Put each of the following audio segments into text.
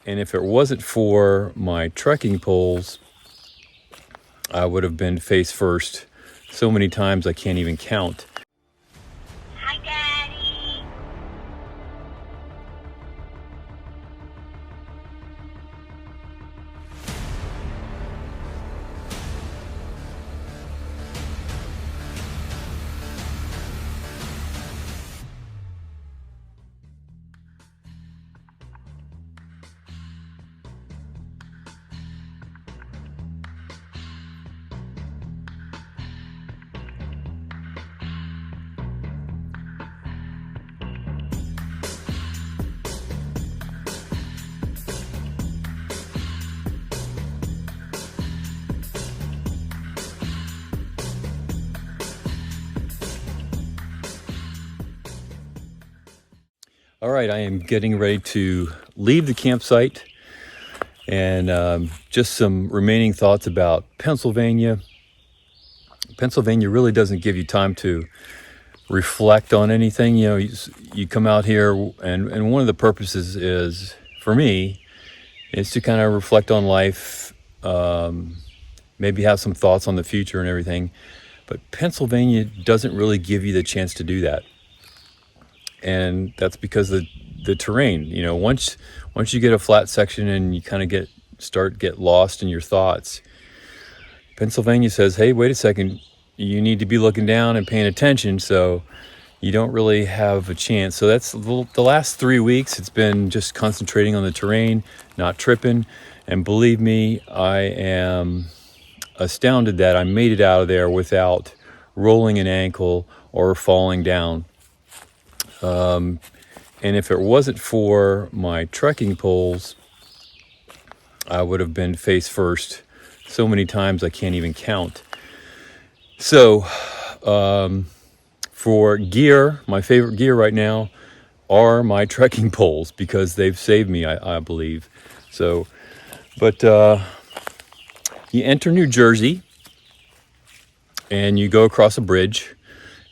And if it wasn't for my trekking poles, I would have been face first so many times I can't even count. Hi, Daddy. All right, I am getting ready to leave the campsite, and just some remaining thoughts about Pennsylvania. Pennsylvania really doesn't give you time to reflect on anything. You know, you come out here, and one of the purposes is, for me, is to kind of reflect on life, maybe have some thoughts on the future and everything. But Pennsylvania doesn't really give you the chance to do that. And that's because the terrain, you know, once you get a flat section and you kind of get lost in your thoughts, Pennsylvania says, hey, wait a second, you need to be looking down and paying attention. So you don't really have a chance. So that's the last 3 weeks. It's been just concentrating on the terrain, not tripping. And believe me, I am astounded that I made it out of there without rolling an ankle or falling down. And if it wasn't for my trekking poles, I would have been face first so many times I can't even count. So for gear, my favorite gear right now are my trekking poles because they've saved me, I believe. So, but you enter New Jersey and you go across a bridge,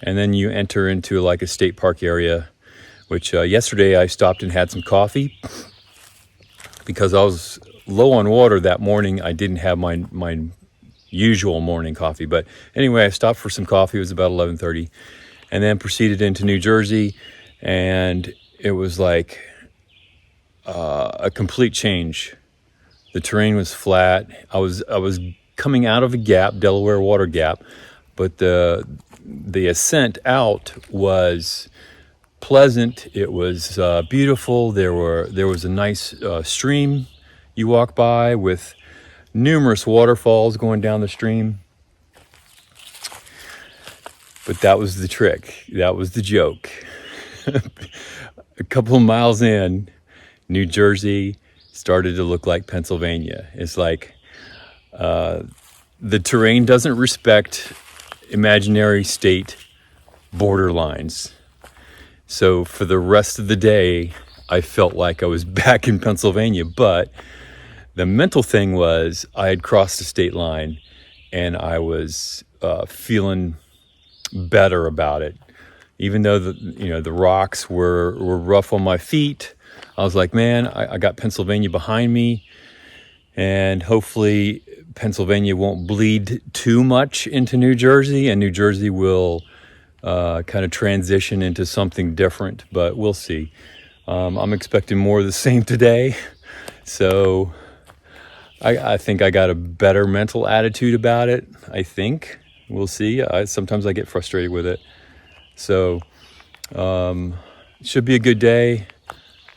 and then you enter into like a state park area, which yesterday I stopped and had some coffee because I was low on water that morning. I didn't have my usual morning coffee, but anyway, I stopped for some coffee. It was about 11:30, and then proceeded into New Jersey, and it was like a complete change. The terrain was flat. I was coming out of a gap, Delaware Water Gap, but the ascent out was pleasant. It was beautiful. There was a nice stream you walk by with numerous waterfalls going down the stream. But that was the trick. That was the joke. A couple of miles in, New Jersey started to look like Pennsylvania. It's like the terrain doesn't respect imaginary state border lines. So for the rest of the day, I felt like I was back in Pennsylvania. But the mental thing was I had crossed the state line, and I was feeling better about it. Even though the rocks were rough on my feet, I was like, man, I got Pennsylvania behind me, and hopefully Pennsylvania won't bleed too much into New Jersey, and New Jersey will kind of transition into something different, but we'll see. I'm expecting more of the same today, so I think I got a better mental attitude about it. I think we'll see. Sometimes I get frustrated with it, so it should be a good day.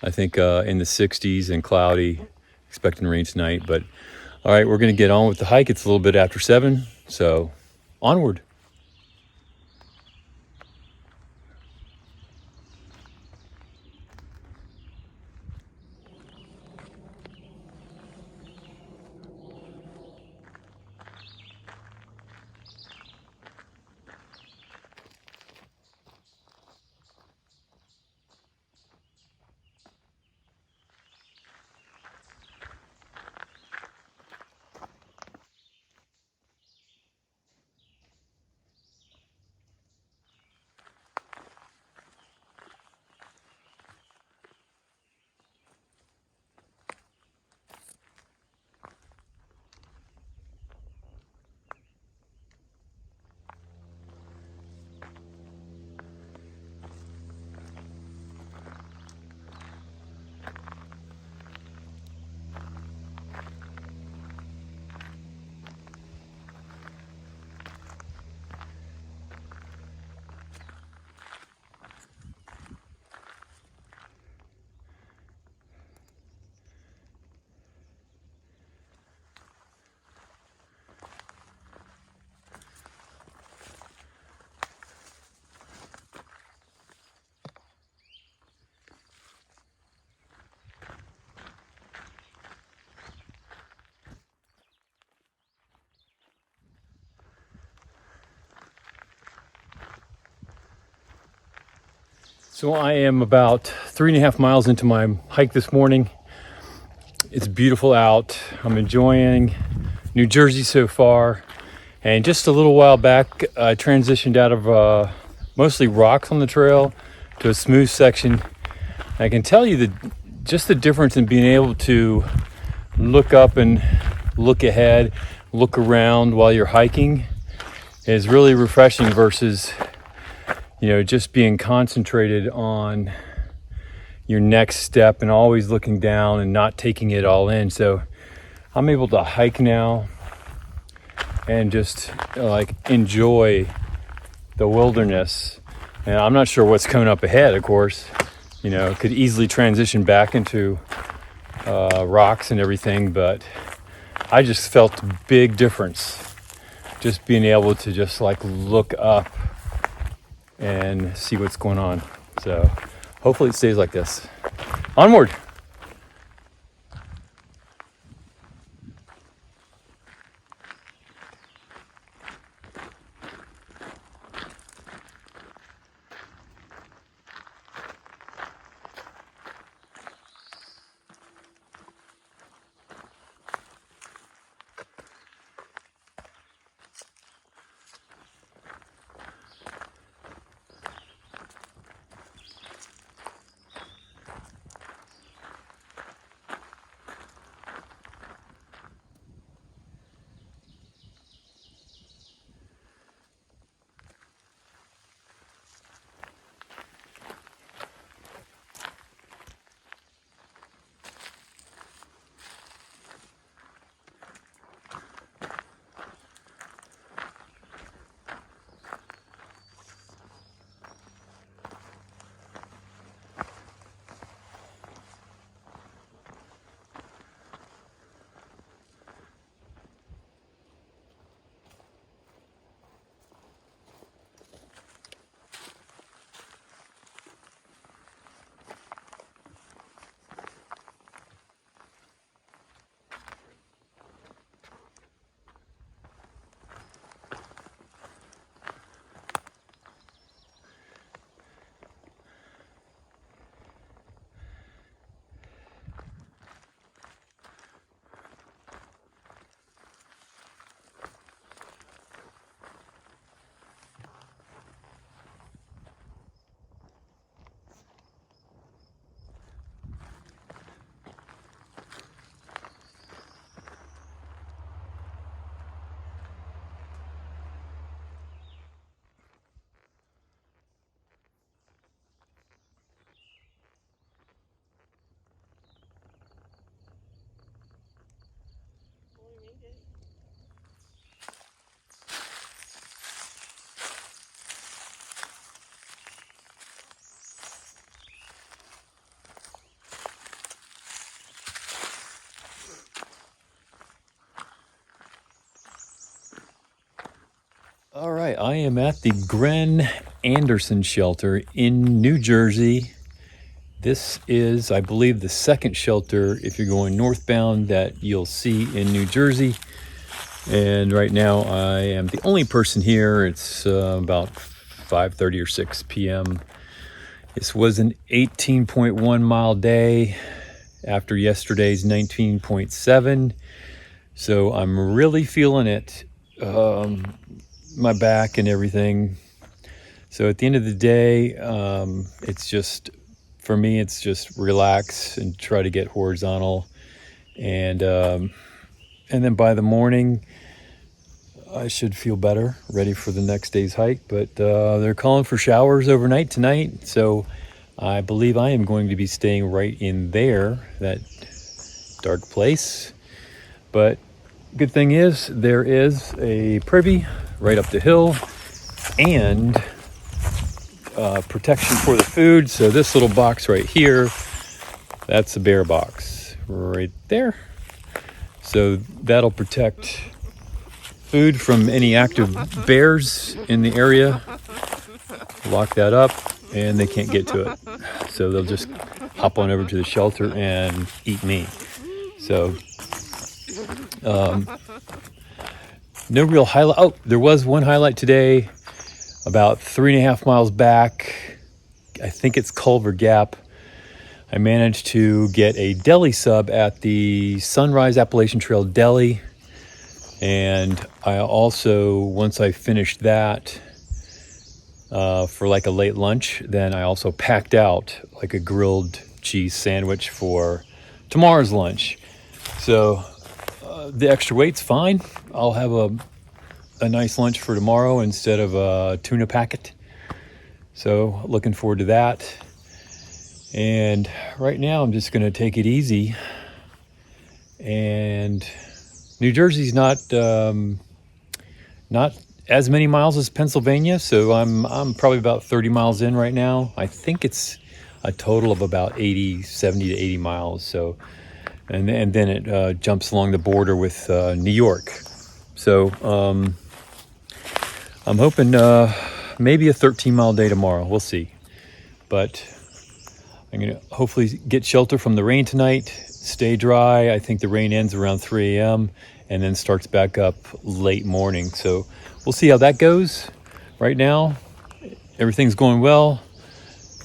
I think in the 60s and cloudy, expecting rain tonight. But all right, we're going to get on with the hike. It's a little bit after 7, so onward. So I am about 3.5 miles into my hike this morning. It's beautiful out. I'm enjoying New Jersey so far. And just a little while back, I transitioned out of mostly rocks on the trail to a smooth section. I can tell you just the difference in being able to look up and look ahead, look around while you're hiking is really refreshing versus just being concentrated on your next step and always looking down and not taking it all in. So I'm able to hike now and just enjoy the wilderness. And I'm not sure what's coming up ahead, of course. Could easily transition back into rocks and everything, but I just felt a big difference just being able to just look up and see what's going on. So hopefully it stays like this. Onward. All right, I am at the Gren Anderson shelter in New Jersey. This is, I believe, the second shelter if you're going northbound that you'll see in New Jersey. And right now I am the only person here. It's about 5:30 or 6 p.m. This was an 18.1 mile day after yesterday's 19.7. So I'm really feeling it. My back and everything. So at the end of the day, it's just, for me, it's just relax and try to get horizontal. And then by the morning, I should feel better, ready for the next day's hike. But they're calling for showers overnight tonight. So I believe I am going to be staying right in there, that dark place. But good thing is, there is a privy right up the hill and protection for the food. So this little box right here, that's a bear box right there. So that'll protect food from any active bears in the area. Lock that up and they can't get to it. So they'll just hop on over to the shelter and eat me. So no real highlight. Oh, there was one highlight today, about 3.5 miles back. I think it's Culver Gap. I managed to get a deli sub at the Sunrise Appalachian Trail Deli. And I also, once I finished that for like a late lunch, then I also packed out like a grilled cheese sandwich for tomorrow's lunch. So the extra weight's fine. I'll have a nice lunch for tomorrow instead of a tuna packet. So looking forward to that. And right now I'm just going to take it easy. And New Jersey's not as many miles as Pennsylvania, so I'm probably about 30 miles in right now. I think it's a total of about 70 to 80 miles. So, and then it jumps along the border with New York. So I'm hoping maybe a 13-mile day tomorrow. We'll see. But I'm going to hopefully get shelter from the rain tonight, stay dry. I think the rain ends around 3 a.m. and then starts back up late morning. So we'll see how that goes. Right now, everything's going well.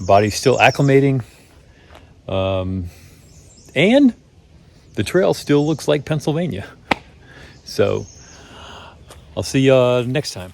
Body's still acclimating. And the trail still looks like Pennsylvania. So I'll see you next time.